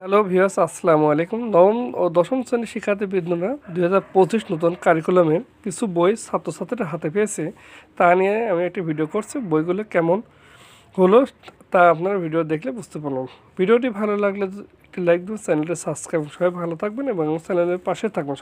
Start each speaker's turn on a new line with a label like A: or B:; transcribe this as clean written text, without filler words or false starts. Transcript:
A: Hello viewers, আসসালামু আলাইকুম। নবম ও দশম শ্রেণীর শিক্ষার্থীবৃন্দরা 2025 নতুন কারিকুলামের কিছু বই ছাত্রছাত্রীরা হাতে পেয়েছে। তা নিয়ে আমি একটি ভিডিও করছি। বইগুলো কেমন হলো তা আপনারা ভিডিও দেখলে বুঝতে পারলাম। ভিডিওটি ভালো লাগলে একটি লাইক দিন, চ্যানেলটি সাবস্ক্রাইব। সবাই ভালো থাকবেন এবং চ্যানেলের পাশে থাকবেন।